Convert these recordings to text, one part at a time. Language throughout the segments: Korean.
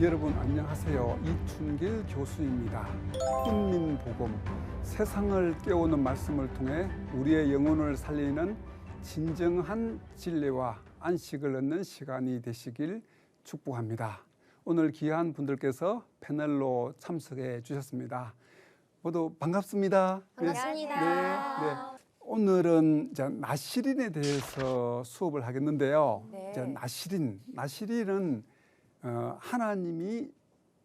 여러분 안녕하세요. 이춘길 교수입니다. 훈민복음, 세상을 깨우는 말씀을 통해 우리의 영혼을 살리는 진정한 진리와 안식을 얻는 시간이 되시길 축복합니다. 오늘 귀한 분들께서 패널로 참석해 주셨습니다. 모두 반갑습니다. 반갑습니다. 오늘은 이제 나시린에 대해서 수업을 하겠는데요. 네. 이제 나시린은 하나님이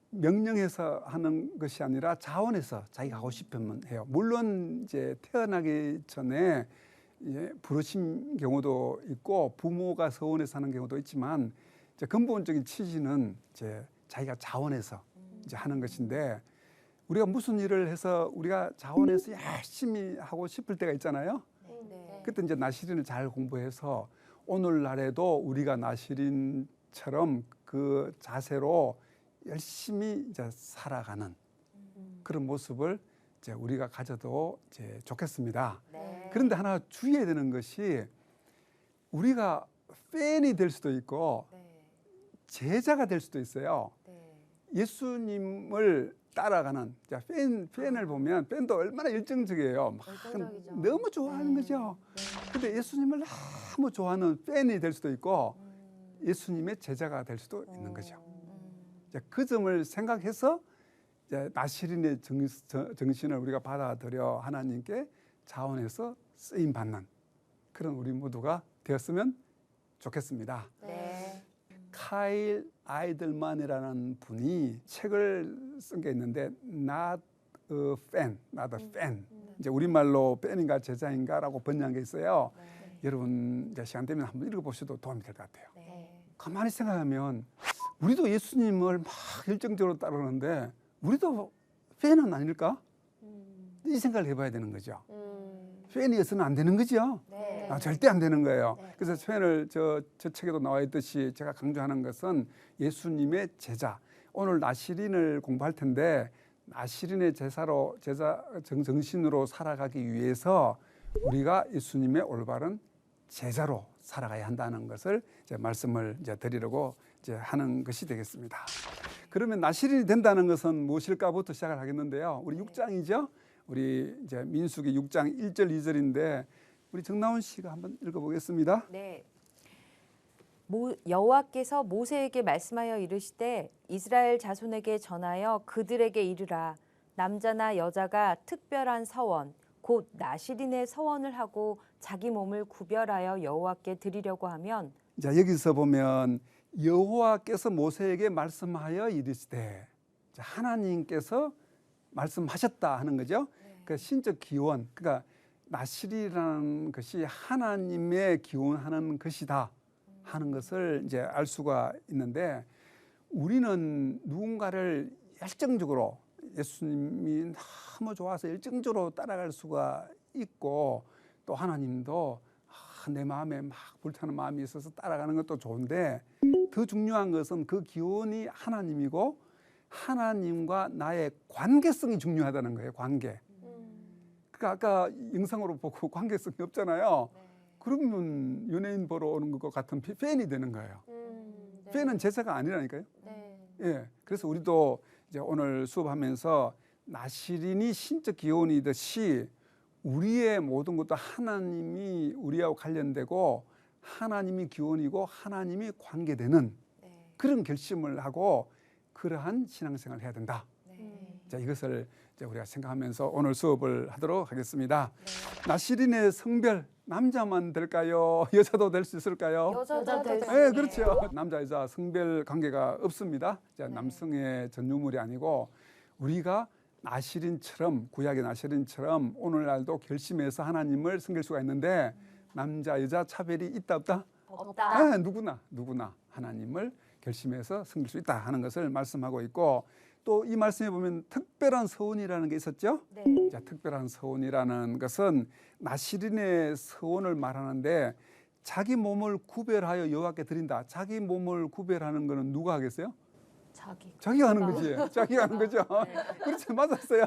명령해서 하는 것이 아니라 자원해서 자기가 하고 싶으면 해요. 물론 이제 태어나기 전에 이제 부르신 경우도 있고 부모가 서원해서 하는 경우도 있지만 이제 근본적인 취지는 이제 자기가 자원해서 이제 하는 것인데, 우리가 무슨 일을 해서 우리가 자원해서 열심히 하고 싶을 때가 있잖아요. 네. 그때 이제 나시린을 잘 공부해서 오늘날에도 우리가 나시린처럼 그 자세로 열심히 이제 살아가는 그런 모습을 이제 우리가 가져도 이제 좋겠습니다. 네. 그런데 하나 주의해야 되는 것이, 우리가 팬이 될 수도 있고 네. 제자가 될 수도 있어요. 네. 예수님을 따라가는 팬을 보면 팬도 얼마나 열정적이에요. 막 열정적이죠. 너무 좋아하는 거죠. 근데 예수님을 너무 좋아하는 팬이 될 수도 있고 예수님의 제자가 될 수도 있는 거죠. 이제 그 점을 생각해서 이제 나시린의 정신을 우리가 받아들여 하나님께 자원해서 쓰임 받는 그런 우리 모두가 되었으면 좋겠습니다. 네. 카일 아이들만이라는 분이 책을 쓴 게 있는데 Not a fan, not a fan. 이제 우리말로 팬인가 제자인가라고 번역한 게 있어요. 네. 여러분 이제 시간 되면 한번 읽어보셔도 도움이 될 것 같아요. 네. 가만히 생각하면 우리도 예수님을 막 열정적으로 따르는데 우리도 팬은 아닐까? 이 생각을 해봐야 되는 거죠. 팬이어서는 안 되는 거죠. 네. 절대 안 되는 거예요. 네. 그래서 팬을 저 책에도 나와 있듯이 제가 강조하는 것은 예수님의 제자. 오늘 나시린을 공부할 텐데 나시린의 제자 정신으로 살아가기 위해서 우리가 예수님의 올바른 제자로 살아가야 한다는 것을 이제 말씀을 이제 드리려고 이제 하는 것이 되겠습니다. 그러면 나시린이 된다는 것은 무엇일까부터 시작을 하겠는데요. 우리 6장이죠. 우리 이제 민수기 6장 1절 2절인데 우리 정나훈 씨가 한번 읽어보겠습니다. 네. 여호와께서 모세에게 말씀하여 이르시되 이스라엘 자손에게 전하여 그들에게 이르라. 남자나 여자가 특별한 서원 곧 나시린의 서원을 하고 자기 몸을 구별하여 여호와께 드리려고 하면, 자, 여기서 보면 여호와께서 모세에게 말씀하여 이르시되, 하나님께서 말씀하셨다 하는 거죠. 그 신적 기원, 그러니까 나시리라는 것이 하나님의 기원하는 것이다 하는 것을 이제 알 수가 있는데, 우리는 누군가를 열정적으로 예수님이 너무 좋아서 열정적으로 따라갈 수가 있고, 또 하나님도 내 마음에 막 불타는 마음이 있어서 따라가는 것도 좋은데, 더 중요한 것은 그 기원이 하나님이고 하나님과 나의 관계성이 중요하다는 거예요. 관계. 그러니까 아까 영상으로 보고 관계성이 없잖아요. 그러면 연예인 보러 오는 것 같은 팬이 되는 거예요. 네. 팬은 제자가 아니라니까요. 네. 예, 그래서 우리도 이제 오늘 수업하면서 나시린이 신적 기원이듯이 우리의 모든 것도 하나님이 우리하고 관련되고 하나님이 기원이고 하나님이 관계되는 네. 그런 결심을 하고 그러한 신앙생활을 해야 된다. 네. 자, 이것을 이제 우리가 생각하면서 오늘 수업을 하도록 하겠습니다. 네. 나시린의 성별, 남자만 될까요? 여자도 될 수 있을까요? 여자도 될 수 네, 있네요. 그렇죠. 남자, 여자 성별 관계가 없습니다. 자, 네. 남성의 전유물이 아니고 우리가 나시린처럼, 구약의 나시린처럼 오늘날도 결심해서 하나님을 섬길 수가 있는데, 남자, 여자 차별이 있다 없다? 없다. 네, 누구나 하나님을 결심해서 섬길 수 있다 하는 것을 말씀하고 있고, 또 이 말씀에 보면 특별한 서원이라는 게 있었죠. 네. 자, 특별한 서원이라는 것은 나시린의 서원을 말하는데, 자기 몸을 구별하여 여호와께 드린다. 자기 몸을 구별하는 것은 누가 하겠어요? 자기가 하는 거지. 자기가 하는 거죠. 그렇죠. 맞았어요.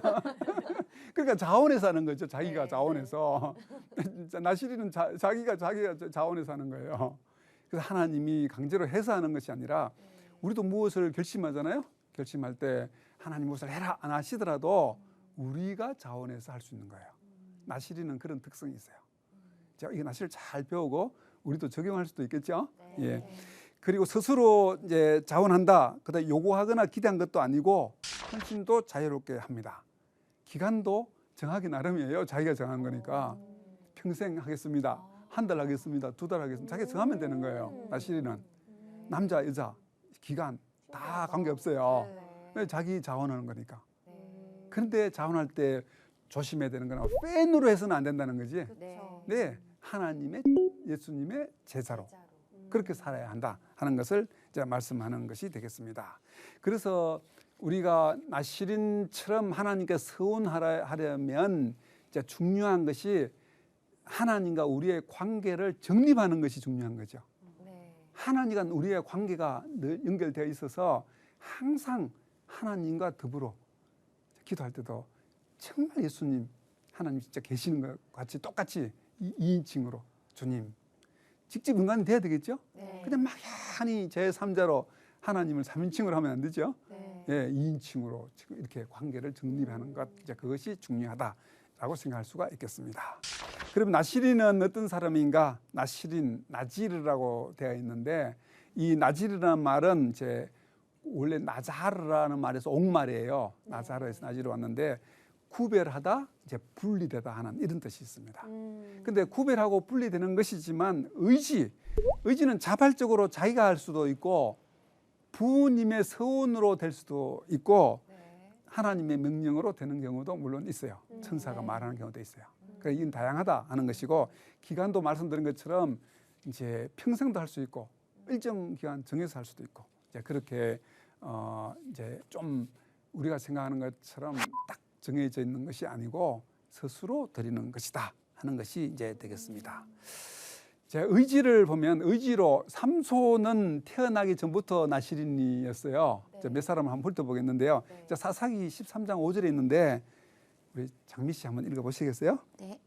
그러니까 자원해서 하는 거죠. 자기가 자원해서. 나시린은 자기가 자원해서 하는 거예요. 그래서 하나님이 강제로 해서 하는 것이 아니라 우리도 무엇을 결심하잖아요. 결심할 때 하나님 무엇을 해라 안 하시더라도 우리가 자원해서 할 수 있는 거예요. 나시린은 그런 특성이 있어요. 자, 이 나시를 잘 배우고 우리도 적용할 수도 있겠죠. 네. 예. 그리고 스스로 이제 자원한다. 그다음 요구하거나 기대한 것도 아니고 헌신도 자유롭게 합니다. 기간도 정하기 나름이에요. 자기가 정한 거니까 평생 하겠습니다. 한 달 하겠습니다. 2달 하겠습니다. 자기가 정하면 되는 거예요. 나시린은 남자 여자 기간 다 관계 없어요. 자기 자원하는 거니까. 그런데 자원할 때 조심해야 되는 건 팬으로 해서는 안 된다는 거지. 네, 하나님의 예수님의 제자로 그렇게 살아야 한다 하는 것을 이제 말씀하는 것이 되겠습니다. 그래서 우리가 나시린처럼 하나님께 서운하려면 이제 중요한 것이 하나님과 우리의 관계를 정립하는 것이 중요한 거죠. 하나님과 우리의 관계가 늘 연결되어 있어서 항상 하나님과 더불어 기도할 때도 정말 예수님 하나님 진짜 계시는 것 같이 똑같이 2인칭으로 주님 직접 인간이 돼야 되겠죠. 그냥 막연히 제3자로 하나님을 3인칭으로 하면 안 되죠. 예, 2인칭으로 지금 이렇게 관계를 정립하는 것 이제 그것이 중요하다라고 생각할 수가 있겠습니다. 그럼 나시린은 어떤 사람인가? 나시린, 나지르라고 되어 있는데 이 나지르라는 말은 이제 원래 나자르라는 말에서 온 말이에요. 나자르에서 나지르 왔는데 구별하다, 이제 분리되다 하는 이런 뜻이 있습니다. 근데 구별하고 분리되는 것이지만 의지는 자발적으로 자기가 할 수도 있고 부모님의 서원으로 될 수도 있고 하나님의 명령으로 되는 경우도 물론 있어요. 천사가 말하는 경우도 있어요. 그러니까 이건 다양하다 하는 것이고 기간도 말씀드린 것처럼 이제 평생도 할 수 있고 일정 기간 정해서 할 수도 있고 이제 그렇게 이제 좀 우리가 생각하는 것처럼 딱 정해져 있는 것이 아니고 스스로 드리는 것이다 하는 것이 이제 되겠습니다. 제 의지를 보면 의지로 삼손은 태어나기 전부터 나시린이었어요. 몇 사람을 한번 훑어보겠는데요. 사사기 13장 5절에 있는데 우리 장미 씨 한번 읽어보시겠어요? 네.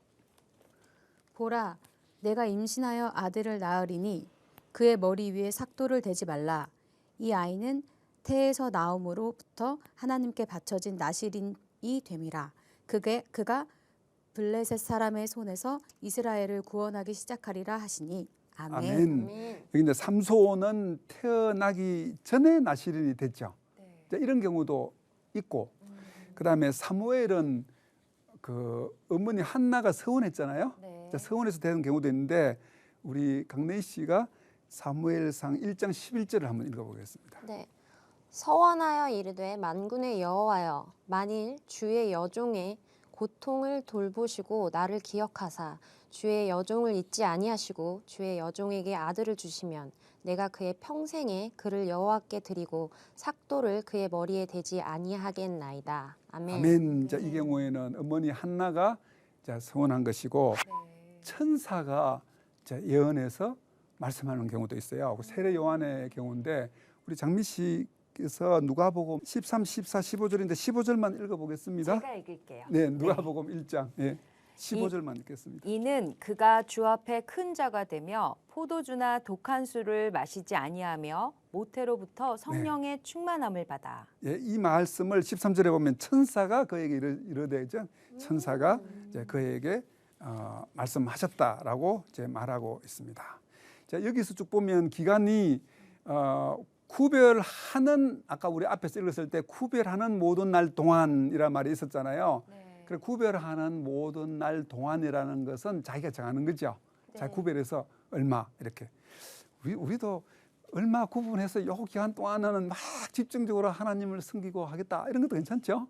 보라, 내가 임신하여 아들을 낳으리니 그의 머리 위에 삭도를 대지 말라. 이 아이는 태에서 나옴으로부터 하나님께 바쳐진 나시린이 됨이라. 그가 블레셋 사람의 손에서 이스라엘을 구원하기 시작하리라 하시니 아멘. 아멘. 여기 이제 삼손은 태어나기 전에 나시린이 됐죠. 이런 경우도 있고, 그다음에 사무엘은 그 어머니 한나가 서원했잖아요. 서원해서 되는 경우도 있는데 우리 강래희 씨가 사무엘상 1장 11절을 한번 읽어보겠습니다. 네. 서원하여 이르되 만군의 여호와여 만일 주의 여종의 고통을 돌보시고 나를 기억하사 주의 여종을 잊지 아니하시고 주의 여종에게 아들을 주시면 내가 그의 평생에 그를 여호와께 드리고 삭도를 그의 머리에 대지 아니하겠나이다. 아멘. 아멘. 자, 이 경우에는 어머니 한나가 서원한 것이고 천사가 예언해서 말씀하는 경우도 있어요. 세례 요한의 경우인데 우리 장미 씨께서 누가복음 13, 14, 15절인데 15절만 읽어보겠습니다. 제가 읽을게요. 네, 누가복음 1장 15절만 읽겠습니다. 이는 그가 주 앞에 큰 자가 되며 포도주나 독한 술을 마시지 아니하며 모태로부터 성령의 충만함을 받아. 예, 이 말씀을 13절에 보면 천사가 그에게 이르되죠. 천사가 이제 그에게 말씀하셨다라고 이제 말하고 있습니다. 자, 여기서 쭉 보면 기간이 구별하는 아까 우리 앞에서 읽었을 때 구별하는 모든 날 동안이란 말이 있었잖아요. 그래 구별하는 모든 날 동안이라는 것은 자기가 정하는 거죠. 자기 구별해서 얼마 이렇게 우리도 얼마 구분해서 요 기간 동안은 막 집중적으로 하나님을 섬기고 하겠다 이런 것도 괜찮죠.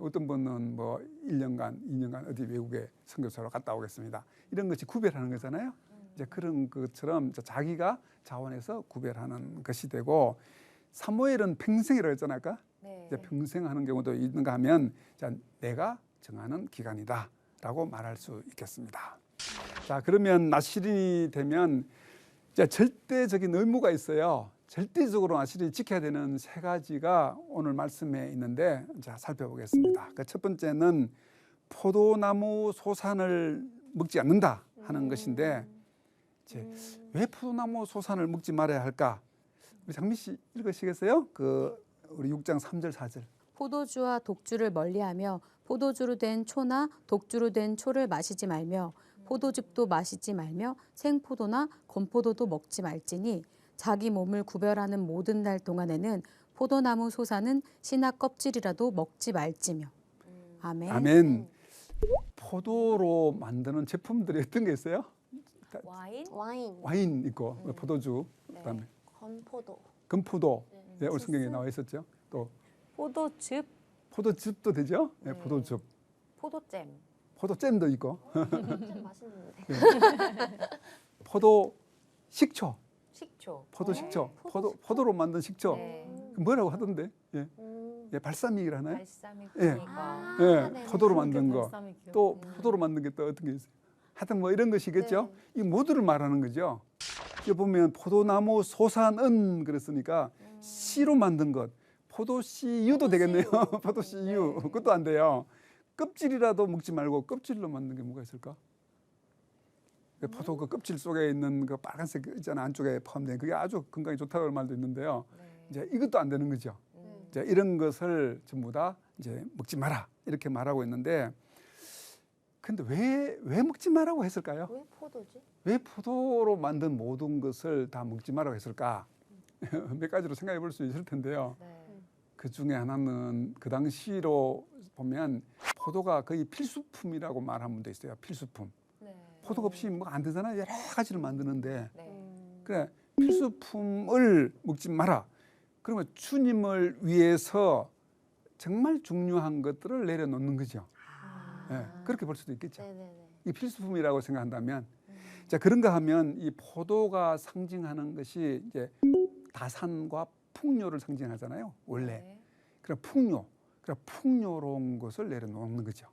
어떤 분은 뭐 1년간, 2년간 어디 외국에 선교사로 갔다 오겠습니다. 이런 것이 구별하는 거잖아요. 이제 그런 것처럼 자기가 자원해서 구별하는 것이 되고 사무엘은 평생이라고 했잖아요. 아까 이제 평생 하는 경우도 있는가 하면 내가 정하는 기간이다라고 말할 수 있겠습니다. 자, 그러면 나시린이 되면 절대적인 의무가 있어요. 절대적으로 나시린이 지켜야 되는 3가지가 오늘 말씀에 있는데 자, 살펴보겠습니다. 첫 번째는 포도나무 소산을 먹지 않는다 하는 것인데 왜 포도나무 소산을 먹지 말아야 할까? 우리 장미 씨 읽으시겠어요? 우리 6장 3절 4절. 포도주와 독주를 멀리하며 포도주로 된 초나 독주로 된 초를 마시지 말며 포도즙도 마시지 말며 생포도나 건포도도 먹지 말지니 자기 몸을 구별하는 모든 날 동안에는 포도나무 솟아는 씨나 껍질이라도 먹지 말지며. 아멘. 아멘. 포도로 만드는 제품들이 어떤 게 있어요? 와인? 와인 있고 포도주, 그다음에 건포도. 건포도. 네, 오늘 성경에 나와 있었죠. 또 포도즙, 포도즙도 되죠. 네, 포도즙. 포도잼. 포도잼도 있고. 좀 맛있는데. 포도 식초. 식초. 포도 식초. 포도 포도로 만든 식초. 네. 뭐라고 하던데? 예. 예, 발사믹이라 하나요? 발사믹 예. 비니거. 예, 네네. 포도로 만든 거. 발사믹이요. 또 포도로 만든 게 또 어떤 게 있어요? 하여튼 뭐 이런 것이겠죠. 이 모두를 말하는 거죠. 여기 보면 포도나무 솟아는 그랬으니까 씨로 만든 것. 포도씨유도 되겠네요. 포도씨유. 그것도 안 돼요. 껍질이라도 먹지 말고 껍질로 만든 게 뭐가 있을까? 포도 그 껍질 속에 있는 그 빨간색 있잖아, 안쪽에 포함된 그게 아주 건강에 좋다고 할 말도 있는데요. 이제 이것도 안 되는 거죠. 이제 이런 것을 전부 다 이제 먹지 마라 이렇게 말하고 있는데, 근데 왜 먹지 마라고 했을까요? 왜 포도지? 왜 포도로 만든 모든 것을 다 먹지 마라고 했을까? 몇 가지로 생각해 볼 수 있을 텐데요. 그 중에 하나는 그 당시로 보면 포도가 거의 필수품이라고 말하는 분도 있어요. 필수품. 포도 없이 뭐 안 되잖아요. 여러 가지를 만드는데. 그래, 필수품을 먹지 마라. 그러면 주님을 위해서 정말 중요한 것들을 내려놓는 거죠. 네, 그렇게 볼 수도 있겠죠. 네네네. 이 필수품이라고 생각한다면, 자, 그런가 하면 이 포도가 상징하는 것이 이제 다산과 풍요를 상징하잖아요. 원래. 그럼 풍요로운 것을 내려놓는 거죠.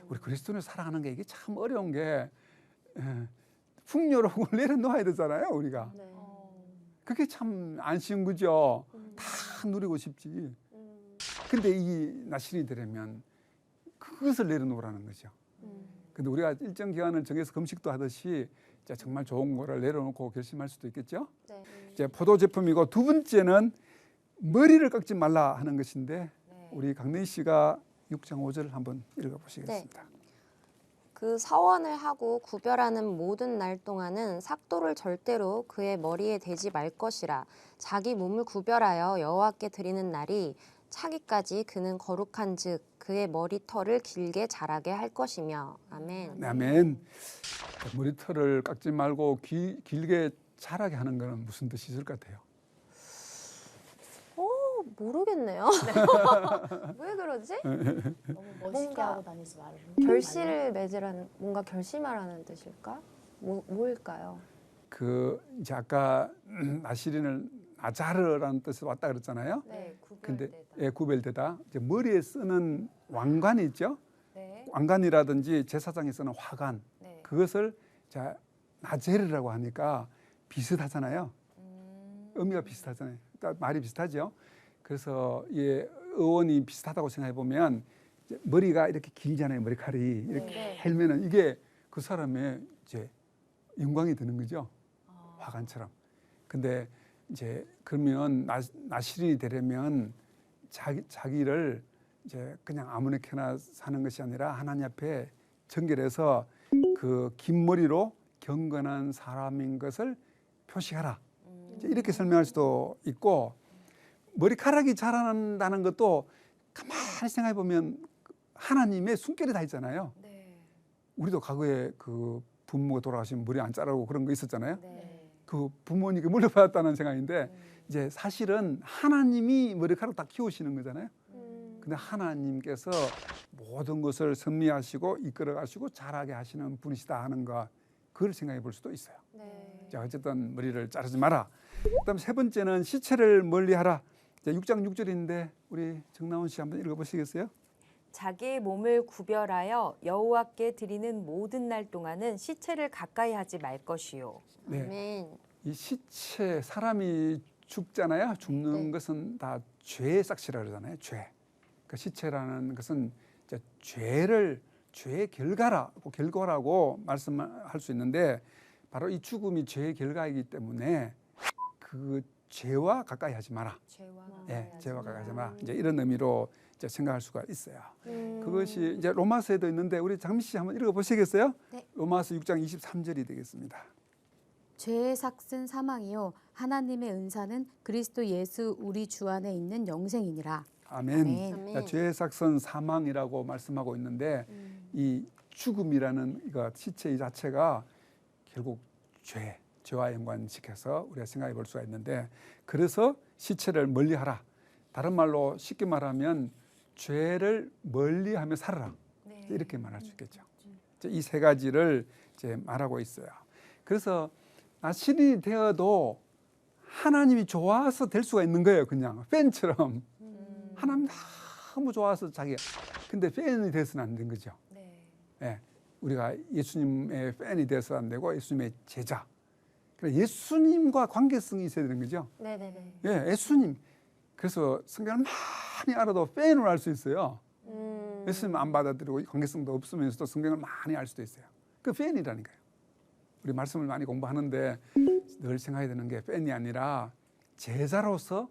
우리 그리스도인을 살아가는 게 이게 참 어려운 게 풍요로운 걸 내려놓아야 되잖아요, 우리가. 네. 그게 참 안 쉬운 거죠. 다 누리고 싶지. 근데 이 나신이 되려면 그것을 내려놓으라는 거죠. 근데 우리가 일정 기간을 정해서 금식도 하듯이 정말 좋은 거를 내려놓고 결심할 수도 있겠죠. 네. 이제 포도 제품이고, 두 번째는 머리를 깎지 말라 하는 것인데, 우리 강래희 씨가 6장 5절을 한번 읽어보시겠습니다. 그 서원을 하고 구별하는 모든 날 동안은 삭도를 절대로 그의 머리에 대지 말 것이라. 자기 몸을 구별하여 여호와께 드리는 날이 차기까지 그는 거룩한즉 그의 머리털을 길게 자라게 할 것이며. 아멘. 네, 아멘. 머리털을 깎지 말고 길게 자라게 하는 것은 무슨 뜻이 있을 것 같아요? 모르겠네요. 왜 그러지? 너무 멋있게 뭔가 하고 다니지 말아요. 결실을 맺으라는, 뭔가 결심하라는 뜻일까? 뭘까요? 이제 아까 나시린을 나자르라는 뜻으로 왔다 그랬잖아요. 네, 근데 구별되다. 구별되다. 이제 머리에 쓰는 왕관이 있죠. 네. 왕관이라든지 제사장이 쓰는 화관. 네. 그것을 자 나제르라고 하니까 비슷하잖아요. 의미가 비슷하잖아요. 그러니까 말이 비슷하죠. 그래서 어원이 비슷하다고 생각해 보면 머리가 이렇게 길잖아요. 머리칼이 이렇게 길면은 이게 그 사람의 이제 영광이 되는 거죠. 화관처럼. 근데 이제 그러면 나시린이 되려면 자기를 이제 그냥 아무렇게나 사는 것이 아니라 하나님 앞에 정결해서 그 긴 머리로 경건한 사람인 것을 표시하라. 이제 이렇게 설명할 수도 있고, 머리카락이 자라난다는 것도 가만히 생각해 보면 하나님의 숨결이 다 있잖아요. 네. 우리도 과거에 그 부모가 돌아가시면 머리 안 자르고 그런 거 있었잖아요. 네. 그 부모님께 물려받았다는 생각인데, 이제 사실은 하나님이 머리카락 다 키우시는 거잖아요. 근데 하나님께서 모든 것을 섭리하시고 이끌어 가시고 자라게 하시는 분이시다 하는 거, 그걸 생각해 볼 수도 있어요. 네. 자, 어쨌든 머리를 자르지 마라. 그다음 세 번째는 시체를 멀리하라. 6장 6절인데 우리 정나훈 씨 한번 읽어보시겠어요? 자기의 몸을 구별하여 여호와께 드리는 모든 날 동안은 시체를 가까이 하지 말 것이요. 네. 아멘. 이 시체, 사람이 죽잖아요. 죽는 네. 것은 다 죄의 싹시라 그러잖아요. 죄. 그 시체라는 것은 이제 죄의 결과라고 말씀할 수 있는데, 바로 이 죽음이 죄의 결과이기 때문에 그 죄와 가까이 하지 마라. 예, 죄와 가까이 하지 마라. 이제 이런 의미로 이제 생각할 수가 있어요. 그것이 이제 로마서에도 있는데 우리 장미 씨 한번 읽어 보시겠어요? 네. 로마서 6장 23절이 되겠습니다. 죄의 삭은 사망이요 하나님의 은사는 그리스도 예수 우리 주 안에 있는 영생이니라. 아멘. 아멘. 그러니까 죄의 삭은 사망이라고 말씀하고 있는데 이 죽음이라는 이거 시체 이 자체가 결국 죄와 연관시켜서 우리가 생각해 볼 수가 있는데 그래서 시체를 멀리하라. 다른 말로 쉽게 말하면 죄를 멀리하며 살아라. 이렇게 말할 수 있겠죠. 이 세 가지를 이제 말하고 있어요. 그래서 나 신이 되어도 하나님이 좋아서 될 수가 있는 거예요. 그냥 팬처럼 하나님 너무 좋아서 자기가 근데 팬이 돼서는 안 된 거죠. 예, 우리가 예수님의 팬이 돼서 안 되고 예수님의 제자. 그래서 예수님과 관계성이 있어야 되는 거죠. 네네네. 예, 예수님. 그래서 성경을 많이 알아도 팬으로 알 수 있어요. 예수님 안 받아들이고 관계성도 없으면서도 성경을 많이 알 수도 있어요. 그 팬이라니까요. 우리 말씀을 많이 공부하는데 늘 생각해야 되는 게 팬이 아니라 제자로서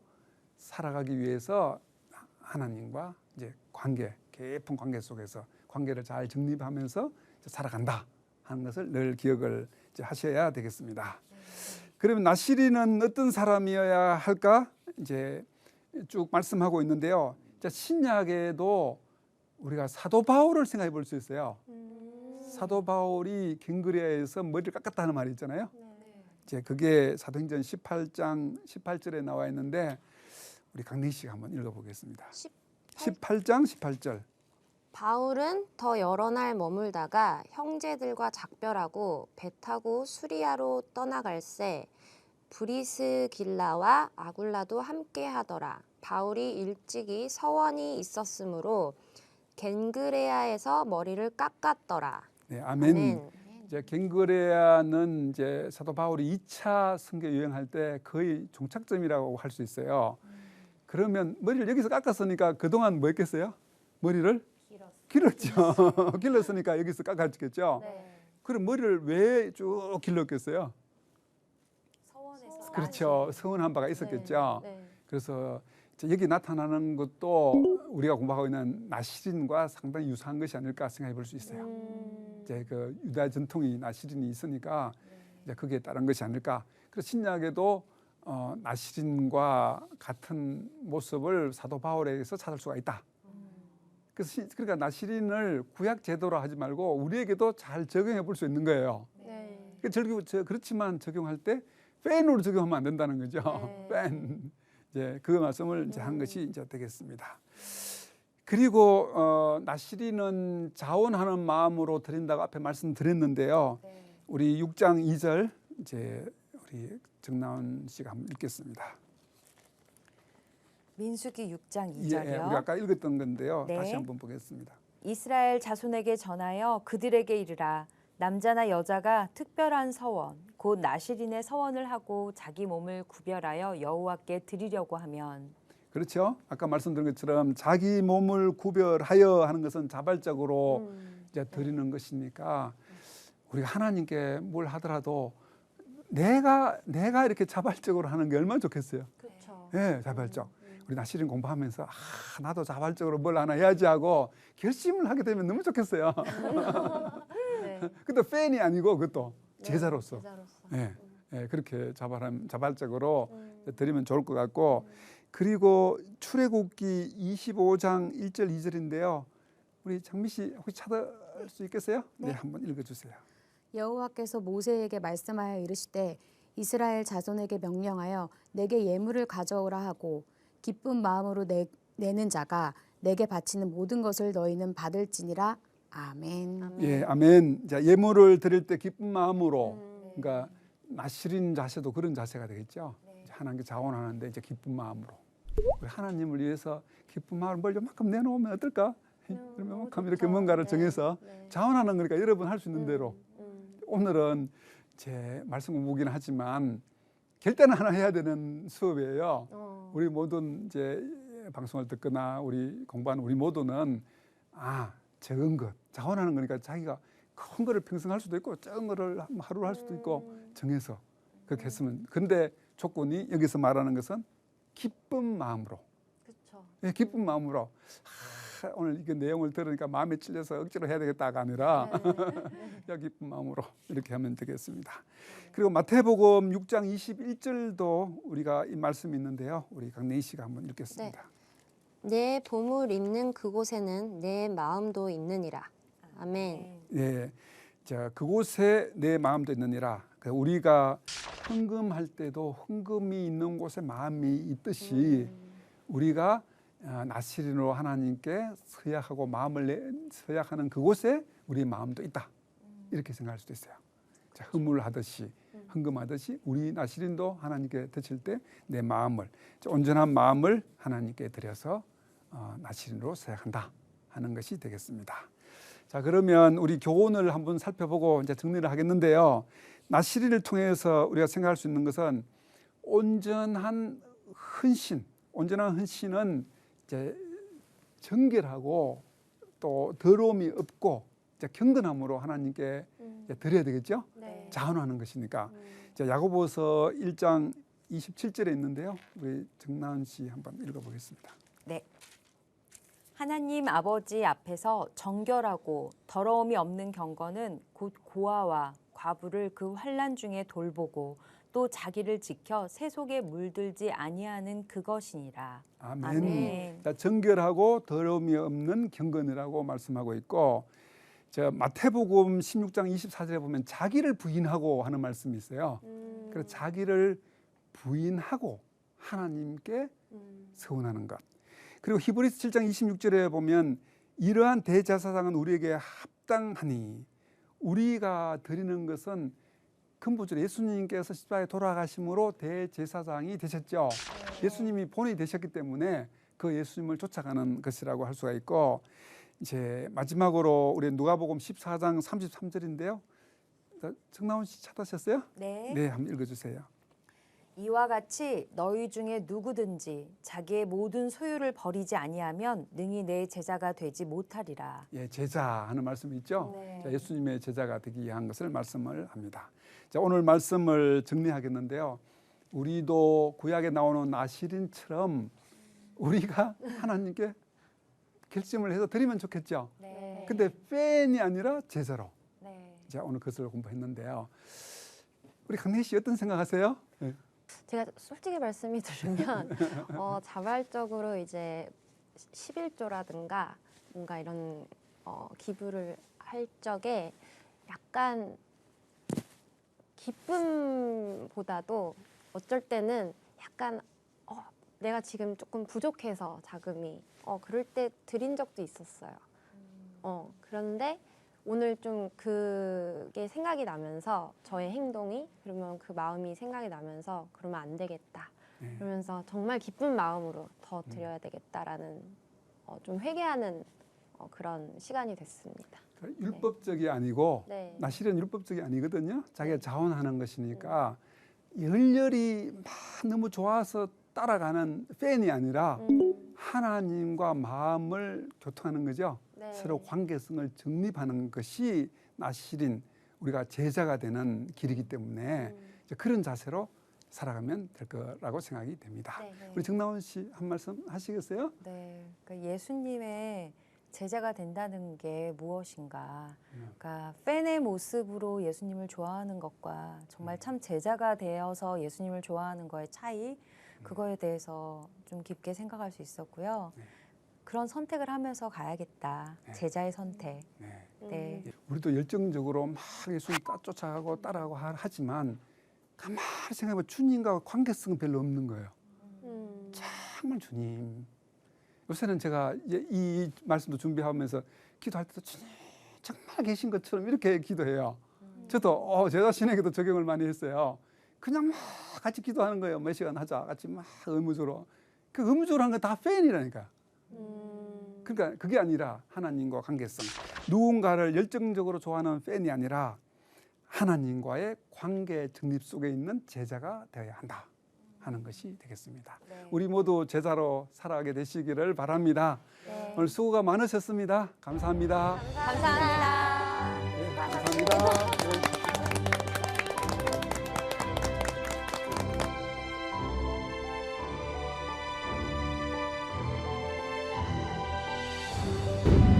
살아가기 위해서 하나님과 이제 깊은 관계 속에서 관계를 잘 정립하면서 살아간다 하는 것을 늘 기억을 이제 하셔야 되겠습니다. 그러면 나시린은 어떤 사람이어야 할까? 이제 쭉 말씀하고 있는데요. 신약에도 우리가 사도 바울을 생각해 볼 수 있어요. 사도 바울이 갱그레아에서 머리를 깎았다는 말이 있잖아요. 이제 그게 사도행전 18장 18절에 나와 있는데 우리 강림 씨가 한번 읽어보겠습니다. 18장 18절. 바울은 더 여러 날 머물다가 형제들과 작별하고 배 타고 수리아로 떠나갈새 브리스길라와 아굴라도 함께 하더라. 바울이 일찍이 서원이 있었으므로 겐그레아에서 머리를 깎았더라. 네, 아멘. 이제 갱그레아는 이제 사도 바울이 2차 선교 여행할 때 거의 종착점이라고 할 수 있어요. 그러면 머리를 여기서 깎았으니까 그동안 뭐 했겠어요? 머리를 길었죠. 길렀으니까 여기서 깎았겠죠. 그럼 머리를 왜 쭉 길렀겠어요? 서원에서 그렇죠. 서운한 바가 있었겠죠. 네. 그래서 여기 나타나는 것도 우리가 공부하고 있는 나시린과 상당히 유사한 것이 아닐까 생각해 볼 수 있어요. 이제 그 유다 전통이 나시린이 있으니까 이제 거기에 따른 것이 아닐까. 그래서 신약에도 나시린과 같은 모습을 사도 바울에게서 찾을 수가 있다. 그래서 그러니까 나시린을 구약 제도로 하지 말고 우리에게도 잘 적용해 볼 수 있는 거예요. 그렇지만 적용할 때 팬으로 적용하면 안 된다는 거죠. 팬. 이제 그 말씀을 이제 한 것이 이제 되겠습니다. 그리고 나시린은 자원하는 마음으로 드린다고 앞에 말씀드렸는데요. 우리 6장 2절 이제 우리 정나은 씨가 한번 읽겠습니다. 민수기 6장 예, 2절이요. 우리 아까 읽었던 건데요. 네. 다시 한번 보겠습니다. 이스라엘 자손에게 전하여 그들에게 이르라. 남자나 여자가 특별한 서원 곧 나시린의 서원을 하고 자기 몸을 구별하여 여호와께 드리려고 하면 그렇죠. 아까 말씀드린 것처럼 자기 몸을 구별하여 하는 것은 자발적으로 이제 드리는 것이니까 우리가 하나님께 뭘 하더라도 내가 이렇게 자발적으로 하는 게 얼마나 좋겠어요. 그렇죠. 예, 자발적. 우리 나시린 공부하면서 나도 자발적으로 뭘 하나 해야지 하고 결심을 하게 되면 너무 좋겠어요. 근데 팬이 아니고 그것도 제자로서. 예, 예, 그렇게 자발적으로 드리면 좋을 것 같고 그리고 출애굽기 25장 1절 2절인데요. 우리 장미 씨 혹시 찾을 수 있겠어요? 네, 한번 읽어주세요. 여호와께서 모세에게 말씀하여 이르시되 이스라엘 자손에게 명령하여 내게 예물을 가져오라 하고 기쁜 마음으로 내는 자가 내게 바치는 모든 것을 너희는 받을지니라. 아멘. 예, 아멘. 자, 예물을 드릴 때 기쁜 마음으로, 그러니까 나시린 자세도 그런 자세가 되겠죠. 하나님께 자원하는데 이제 기쁜 마음으로, 우리 하나님을 위해서 기쁜 마음을 뭘 요만큼 내놓으면 어떨까? 그러면 요만큼 이렇게 뭔가를 정해서 자원하는 거니까 여러분 할 수 있는 대로. 오늘은 제 말씀 공부긴 하지만 결단을 하나 해야 되는 수업이에요. 우리 모든 이제 방송을 듣거나 우리 공부하는 우리 모두는 적은 것, 자원하는 거니까 자기가 큰 거를 평생 할 수도 있고 작은 거를 하루를 할 수도 있고 정해서 그렇게 했으면. 근데 조건이 여기서 말하는 것은 기쁜 마음으로. 그렇죠. 예, 기쁜 마음으로. 오늘 이 내용을 들으니까 마음에 찔려서 억지로 해야 되겠다가 아니라 야, 기쁜 마음으로 이렇게 하면 되겠습니다. 그리고 마태복음 6장 21절도 우리가 이 말씀이 있는데요. 우리 강내희 씨가 한번 읽겠습니다. 내 보물 있는 그곳에는 내 마음도 있느니라. 아멘. 예, 자, 그곳에 내 마음도 있느니라. 우리가 헌금할 때도 헌금이 있는 곳에 마음이 있듯이 우리가 나시린으로 하나님께 서약하고 서약하는 그곳에 우리 마음도 있다. 이렇게 생각할 수도 있어요. 자, 헌물하듯이 헌금하듯이 우리 나시린도 하나님께 드릴 때 내 마음을 온전한 마음을 하나님께 드려서 나시린으로 서약한다 하는 것이 되겠습니다. 자, 그러면 우리 교훈을 한번 살펴보고 이제 정리를 하겠는데요. 나시린을 통해서 우리가 생각할 수 있는 것은 온전한 헌신은 이제 정결하고 또 더러움이 없고 이제 경건함으로 하나님께 이제 드려야 되겠죠. 네. 자원하는 것이니까. 자, 야고보서 1장 27절에 있는데요. 우리 정나은 씨 한번 읽어보겠습니다. 네. 하나님 아버지 앞에서 정결하고 더러움이 없는 경건은 곧 고아와 과부를 그 환난 중에 돌보고 또 자기를 지켜 세속에 물들지 아니하는 그것이니라. 아멘. 아멘. 자, 정결하고 더러움이 없는 경건이라고 말씀하고 있고, 저 마태복음 16장 24절에 보면 자기를 부인하고 하는 말씀이 있어요. 그래서 자기를 부인하고 하나님께 서원하는 것. 그리고 히브리서 7장 26절에 보면 이러한 대제사장은 우리에게 합당하니, 우리가 드리는 것은 근본적으로 예수님께서 십자가에 돌아가심으로 대제사장이 되셨죠. 예수님이 본이 되셨기 때문에 그 예수님을 쫓아가는 것이라고 할 수가 있고, 이제 마지막으로 우리 누가복음 14장 33절인데요. 정나훈 씨 찾으셨어요? 네. 네, 한번 읽어주세요. 이와 같이 너희 중에 누구든지 자기의 모든 소유를 버리지 아니하면 능히 내 제자가 되지 못하리라. 예, 제자 하는 말씀이 있죠. 네. 자, 예수님의 제자가 되기 위한 것을 말씀을 합니다. 자, 오늘 말씀을 정리하겠는데요. 우리도 구약에 나오는 나시린처럼 우리가 하나님께 결심을 해서 드리면 좋겠죠. 네. 근데 팬이 아니라 제자로. 네. 자, 오늘 그것을 공부했는데요. 우리 강래 씨 어떤 생각하세요? 네. 제가 솔직히 말씀이 들으면 자발적으로 이제 11조라든가 뭔가 이런 기부를 할 적에 약간 기쁨보다도 어쩔 때는 약간 내가 지금 조금 부족해서 자금이 그럴 때 드린 적도 있었어요. 그런데 오늘 좀 그게 생각이 나면서 저의 행동이 그러면 그 마음이 생각이 나면서 그러면 안 되겠다. 네. 그러면서 정말 기쁜 마음으로 더 드려야 되겠다라는 좀 회개하는 그런 시간이 됐습니다. 그러니까 율법적이 아니고 네. 나시린 율법적이 아니거든요. 자기가 자원하는 것이니까 열렬히 막 너무 좋아서 따라가는 팬이 아니라 하나님과 마음을 교통하는 거죠. 네. 서로 관계성을 정립하는 것이 나시린, 우리가 제자가 되는 길이기 때문에 이제 그런 자세로 살아가면 될 거라고 생각이 됩니다. 네, 네. 우리 정나훈 씨 한 말씀 하시겠어요? 네, 그러니까 예수님의 제자가 된다는 게 무엇인가? 그러니까 팬의 모습으로 예수님을 좋아하는 것과 정말 참 제자가 되어서 예수님을 좋아하는 거의 차이, 그거에 대해서 좀 깊게 생각할 수 있었고요. 네. 그런 선택을 하면서 가야겠다. 네. 제자의 선택. 네. 네. 우리도 열정적으로 막 예수님 쫓아가고 따라가고 하지만 가만히 생각해보면 주님과 관계성은 별로 없는 거예요. 정말 주님. 요새는 제가 이 말씀도 준비하면서 기도할 때도 주님 정말 계신 것처럼 이렇게 기도해요. 저도 제 자신에게도 적용을 많이 했어요. 그냥 막 같이 기도하는 거예요. 몇 시간 하자. 같이 막 의무적으로. 그 의무적으로 한 건 다 팬이라니까. 그러니까 그게 아니라 하나님과 관계성. 누군가를 열정적으로 좋아하는 팬이 아니라 하나님과의 관계 정립 속에 있는 제자가 되어야 한다 하는 것이 되겠습니다. 네. 우리 모두 제자로 살아가게 되시기를 바랍니다. 네. 오늘 수고가 많으셨습니다. 감사합니다. 감사합니다. 네, 감사합니다. 네. 있습니다.